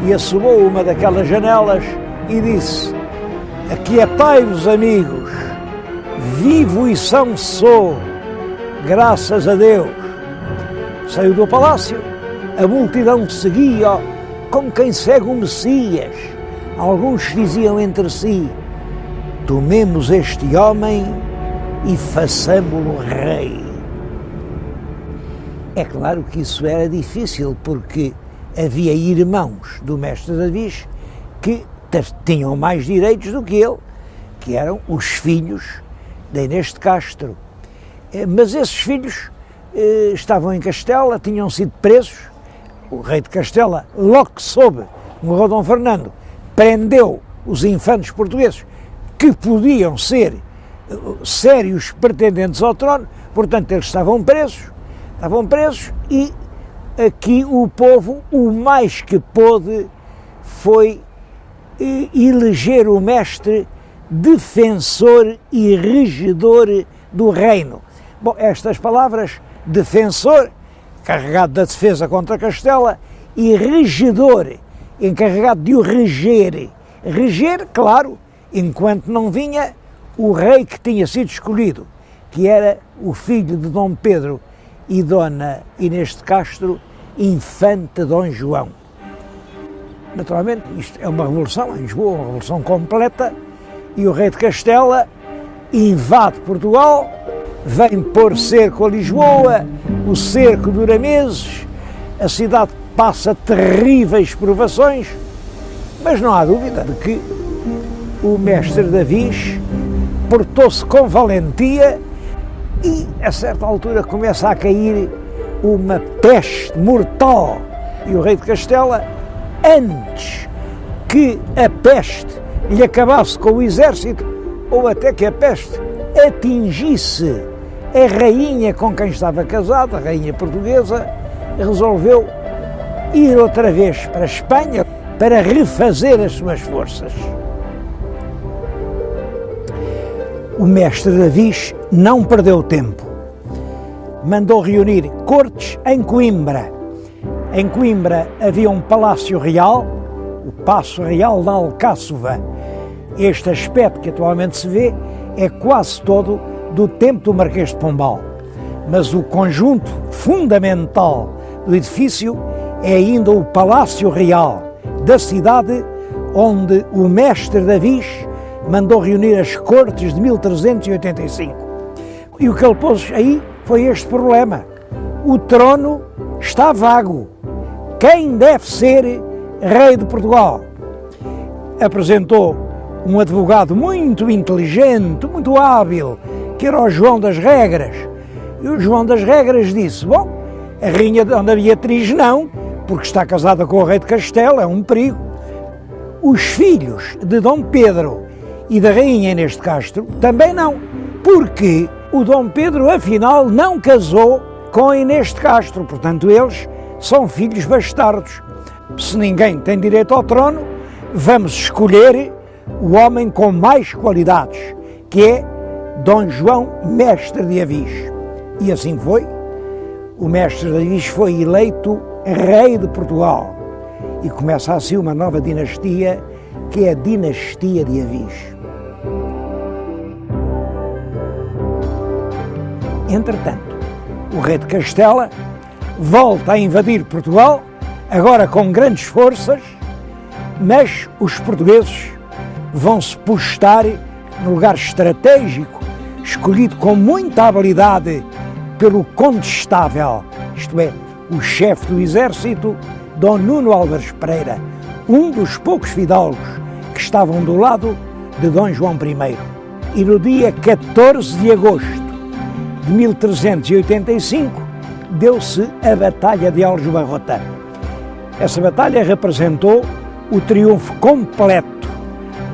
e assomou uma daquelas janelas e disse: aquietai-vos, amigos, vivo e são sou, graças a Deus. Saiu do palácio, a multidão seguia como quem segue o Messias. Alguns diziam entre si: tomemos este homem e façamo-lo rei. É claro que isso era difícil, porque havia irmãos do mestre Davis que tinham mais direitos do que ele, que eram os filhos de Inês de Castro. Mas esses filhos estavam em Castela, tinham sido presos. O rei de Castela, logo que soube, morreu Dom Fernando, prendeu os infantes portugueses que podiam ser sérios pretendentes ao trono, portanto eles estavam presos e aqui o povo, o mais que pôde, foi eleger o mestre defensor e regedor do reino. Bom, estas palavras, defensor, carregado da defesa contra Castela, e regedor, encarregado de o reger. Reger, claro, enquanto não vinha o rei que tinha sido escolhido, que era o filho de Dom Pedro e Dona Inês de Castro, infante Dom João. Naturalmente, isto é uma revolução em Lisboa, uma revolução completa, e o rei de Castela invade Portugal, vem pôr cerco a Lisboa, o cerco dura meses, a cidade passa terríveis provações, mas não há dúvida de que o mestre Davis portou-se com valentia e, a certa altura, começa a cair uma peste mortal. E o rei de Castela, antes que a peste lhe acabasse com o exército, ou até que a peste atingisse a rainha com quem estava casado, a rainha portuguesa, resolveu ir outra vez para a Espanha para refazer as suas forças. O mestre Davis não perdeu tempo. Mandou reunir cortes em Coimbra. Em Coimbra havia um palácio real, o Paço Real da Alcáçova. Este aspecto que atualmente se vê é quase todo do tempo do Marquês de Pombal. Mas o conjunto fundamental do edifício é ainda o Palácio Real da cidade, onde o mestre Davis mandou reunir as cortes de 1385. E o que ele pôs aí foi este problema. O trono está vago. Quem deve ser rei de Portugal? Apresentou um advogado muito inteligente, muito hábil, que era o João das Regras. E o João das Regras disse, bom, a rainha Dona Beatriz não, porque está casada com o rei de Castela, é um perigo. Os filhos de Dom Pedro e da rainha Inês de Castro também não, porque o Dom Pedro, afinal, não casou com a Inês de Castro, portanto, eles são filhos bastardos. Se ninguém tem direito ao trono, vamos escolher o homem com mais qualidades, que é Dom João Mestre de Avis. E assim foi. O Mestre de Avis foi eleito rei de Portugal. E começa assim uma nova dinastia, que é a dinastia de Avis. Entretanto, o rei de Castela volta a invadir Portugal, agora com grandes forças, mas os portugueses vão se postar no lugar estratégico, escolhido com muita habilidade pelo condestável, isto é, o chefe do exército, Dom Nuno Álvares Pereira, um dos poucos fidalgos que estavam do lado de Dom João I. E no dia 14 de agosto de 1385, deu-se a Batalha de Aljubarrota. Essa batalha representou o triunfo completo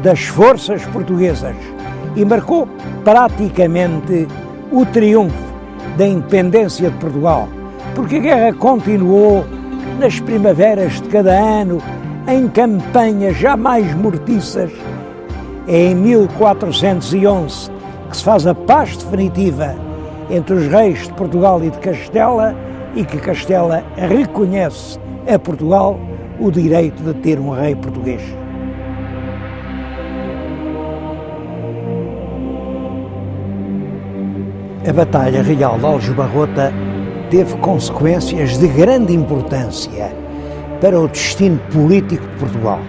das forças portuguesas e marcou praticamente o triunfo da independência de Portugal, porque a guerra continuou nas primaveras de cada ano, em campanhas jamais mortiças. É em 1411 que se faz a paz definitiva entre os reis de Portugal e de Castela e que Castela reconhece a Portugal o direito de ter um rei português. A Batalha Real de Aljubarrota teve consequências de grande importância para o destino político de Portugal.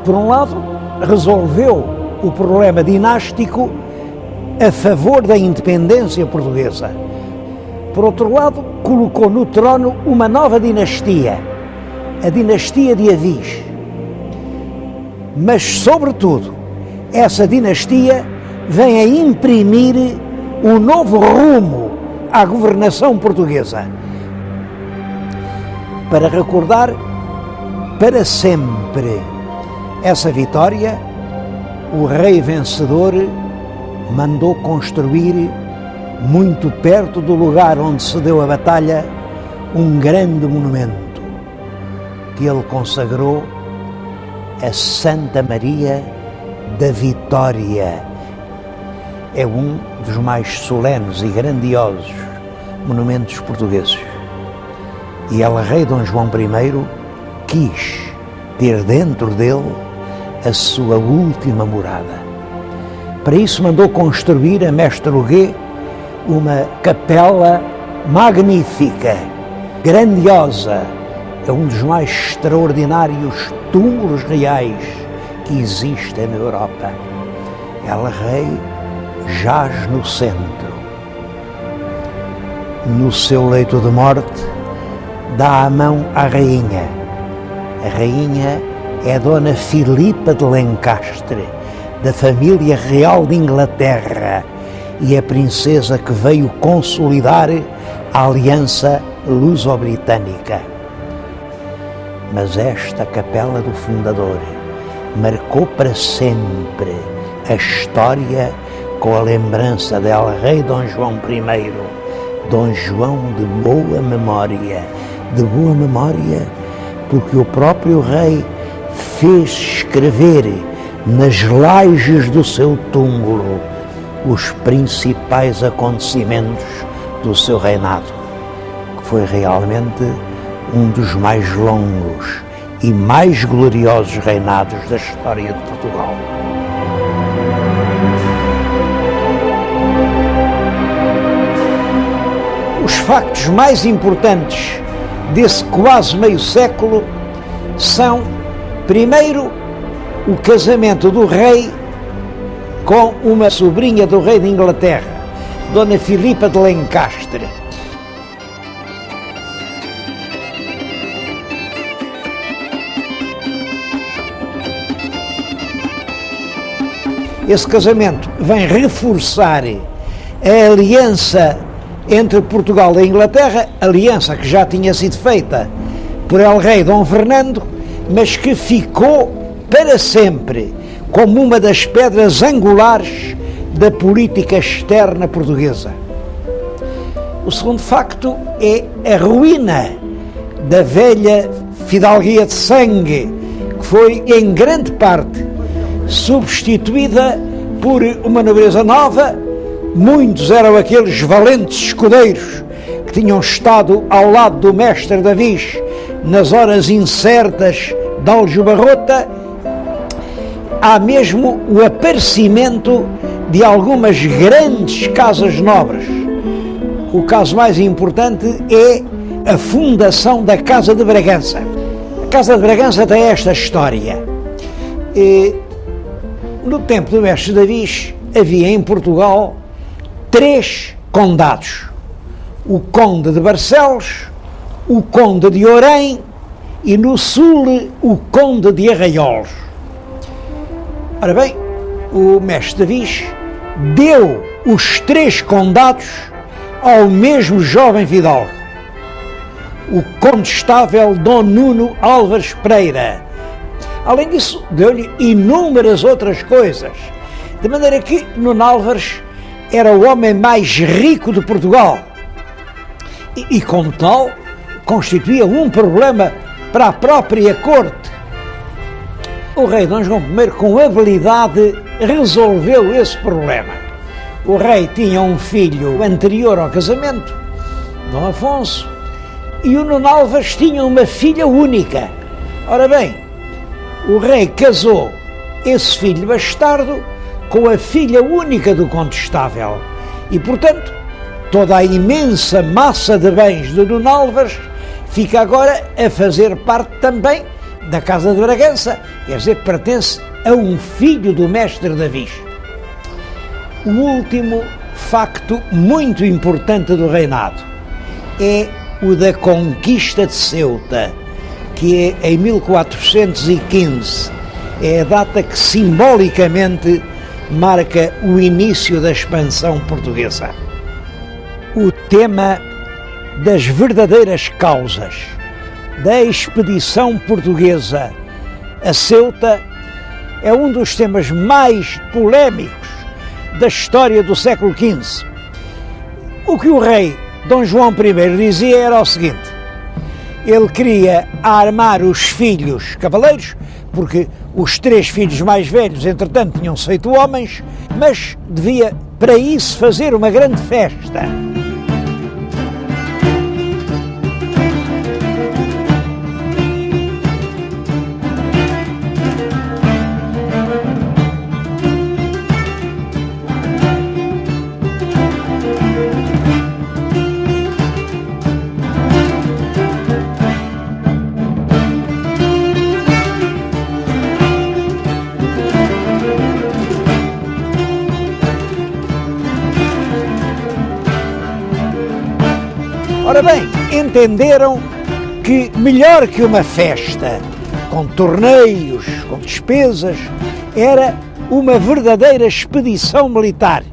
Por um lado, resolveu o problema dinástico a favor da independência portuguesa. Por outro lado, colocou no trono uma nova dinastia, a dinastia de Avis. Mas, sobretudo, essa dinastia vem a imprimir um novo rumo à governação portuguesa. Para recordar para sempre essa vitória, o rei vencedor mandou construir, muito perto do lugar onde se deu a batalha, um grande monumento que ele consagrou a Santa Maria da Vitória. É um dos mais solenes e grandiosos monumentos portugueses. E El Rei Dom João I quis ter dentro dele a sua última morada. Para isso mandou construir a Mestre Huguet uma capela magnífica, grandiosa. É um dos mais extraordinários túmulos reais que existem na Europa. El Rei jaz no centro. No seu leito de morte, dá a mão à rainha. A rainha é Dona Filipa de Lencastre, da família real de Inglaterra, e a princesa que veio consolidar a aliança luso-britânica. Mas esta capela do fundador marcou para sempre a história com a lembrança de El Rei Dom João I, Dom João de boa memória porque o próprio rei fez escrever nas lajes do seu túmulo os principais acontecimentos do seu reinado, que foi realmente um dos mais longos e mais gloriosos reinados da história de Portugal. Os factos mais importantes desse quase meio século são, primeiro, o casamento do rei com uma sobrinha do rei de Inglaterra, Dona Filipa de Lencastre. Esse casamento vem reforçar a aliança entre Portugal e Inglaterra, aliança que já tinha sido feita por el rei Dom Fernando, mas que ficou para sempre como uma das pedras angulares da política externa portuguesa. O segundo facto é a ruína da velha fidalguia de sangue, que foi em grande parte substituída por uma nobreza nova. Muitos eram aqueles valentes escudeiros que tinham estado ao lado do mestre Davis nas horas incertas de Aljubarrota. Há mesmo o aparecimento de algumas grandes casas nobres. O caso mais importante é a fundação da Casa de Bragança. A Casa de Bragança tem esta história. No tempo do mestre Davis havia em Portugal 3 condados: o Conde de Barcelos, o Conde de Orém e no sul o Conde de Arraiolos. Ora bem, o mestre Davis deu os 3 condados ao mesmo jovem fidalgo, o condestável Dom Nuno Álvares Pereira. Além disso, deu-lhe inúmeras outras coisas, de maneira que Nuno Álvares era o homem mais rico de Portugal e como tal, constituía um problema para a própria corte. O rei Dom João I, com habilidade, resolveu esse problema. O rei tinha um filho anterior ao casamento, Dom Afonso, e o Nuno Álvares tinha uma filha única. Ora bem, o rei casou esse filho bastardo com a filha única do condestável e, portanto, toda a imensa massa de bens de Nuno Álvares fica agora a fazer parte também da Casa de Bragança, quer dizer, pertence a um filho do mestre Davis. O último facto muito importante do reinado é o da conquista de Ceuta, que é em 1415. É a data que simbolicamente marca o início da expansão portuguesa. O tema das verdadeiras causas da expedição portuguesa a Ceuta é um dos temas mais polémicos da história do século XV. O que o rei Dom João I dizia era o seguinte: ele queria armar os filhos cavaleiros, porque os 3 filhos mais velhos, entretanto, tinham-se feito homens, mas devia, para isso, fazer uma grande festa. Ora bem, entenderam que melhor que uma festa, com torneios, com despesas, era uma verdadeira expedição militar.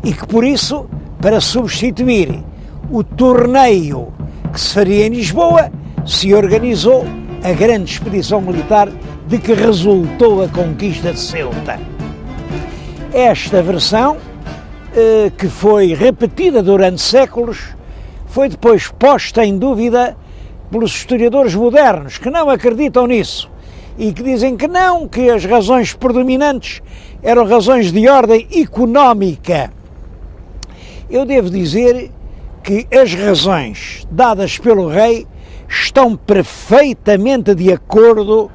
E que por isso, para substituir o torneio que se faria em Lisboa, se organizou a grande expedição militar de que resultou a conquista de Ceuta. Esta versão, que foi repetida durante séculos, foi depois posta em dúvida pelos historiadores modernos, que não acreditam nisso e que dizem que não, que as razões predominantes eram razões de ordem económica. Eu devo dizer que as razões dadas pelo rei estão perfeitamente de acordo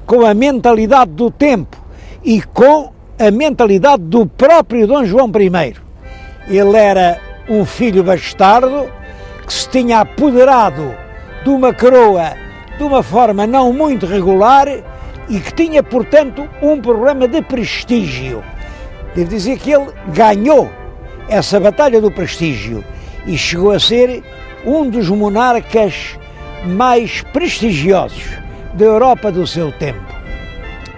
com a mentalidade do tempo e com a mentalidade do próprio Dom João I. Ele era um filho bastardo que se tinha apoderado de uma coroa de uma forma não muito regular e que tinha, portanto, um problema de prestígio. Devo dizer que ele ganhou essa batalha do prestígio e chegou a ser um dos monarcas mais prestigiosos da Europa do seu tempo.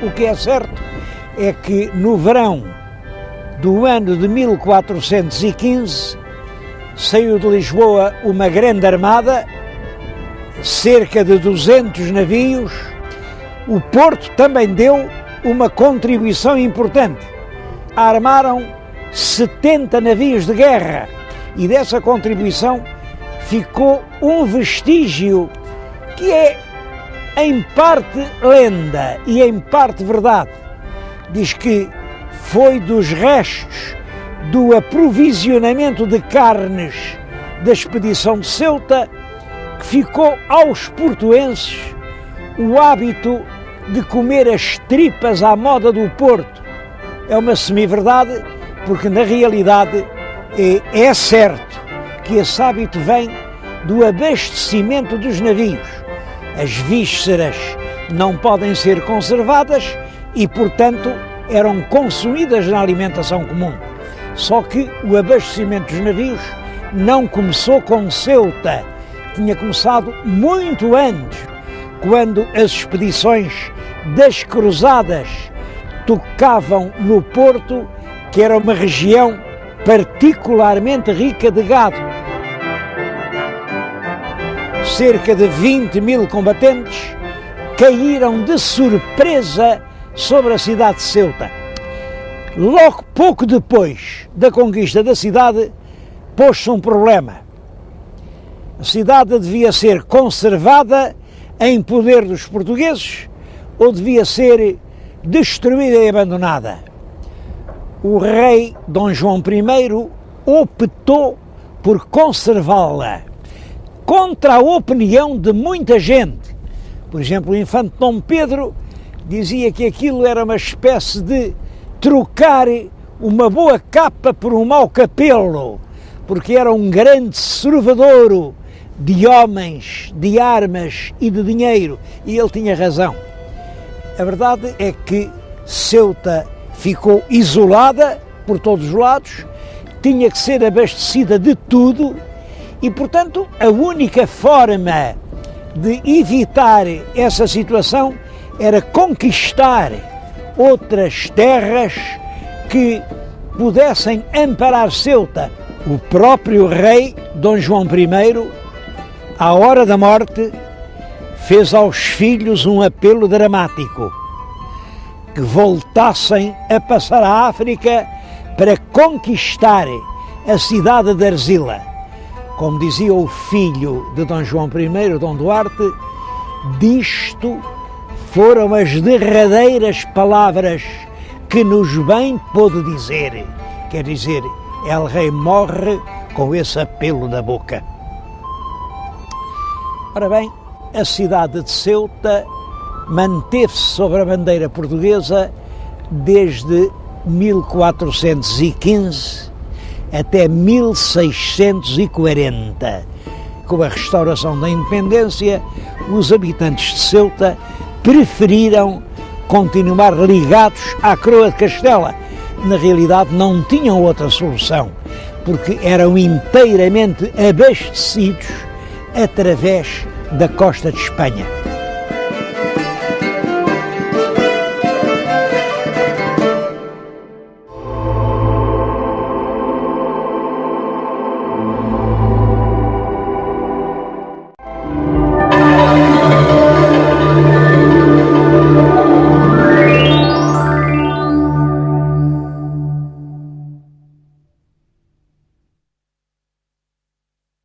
O que é certo é que no verão do ano de 1415 saiu de Lisboa uma grande armada, cerca de 200 navios. O Porto também deu uma contribuição importante. Armaram 70 navios de guerra e dessa contribuição ficou um vestígio que é em parte lenda e em parte verdade. Diz que foi dos restos do aprovisionamento de carnes da expedição de Ceuta que ficou aos portuenses o hábito de comer as tripas à moda do Porto. É uma semi-verdade, porque na realidade é certo que esse hábito vem do abastecimento dos navios. As vísceras não podem ser conservadas e, portanto, eram consumidas na alimentação comum. Só que o abastecimento dos navios não começou com Ceuta, tinha começado muito antes, quando as expedições das cruzadas tocavam no Porto, que era uma região particularmente rica de gado. Cerca de 20 mil combatentes caíram de surpresa sobre a cidade de Ceuta. Logo pouco depois da conquista da cidade, pôs-se um problema. A cidade devia ser conservada em poder dos portugueses ou devia ser destruída e abandonada. O rei Dom João I optou por conservá-la, contra a opinião de muita gente. Por exemplo, o infante Dom Pedro dizia que aquilo era uma espécie de trocar uma boa capa por um mau capelo, porque era um grande servadouro de homens, de armas e de dinheiro, e ele tinha razão. A verdade é que Ceuta ficou isolada por todos os lados, tinha que ser abastecida de tudo e, portanto, a única forma de evitar essa situação era conquistar outras terras que pudessem amparar Ceuta. O próprio rei Dom João I, à hora da morte, fez aos filhos um apelo dramático, que voltassem a passar a África para conquistar a cidade de Arzila. Como dizia o filho de Dom João I, Dom Duarte, disto foram as derradeiras palavras que nos bem pôde dizer. Quer dizer, El Rei morre com esse apelo na boca. Ora bem, a cidade de Ceuta manteve-se sob a bandeira portuguesa desde 1415 até 1640. Com a restauração da independência, os habitantes de Ceuta preferiram continuar ligados à coroa de Castela. Na realidade, não tinham outra solução, porque eram inteiramente abastecidos através da costa de Espanha.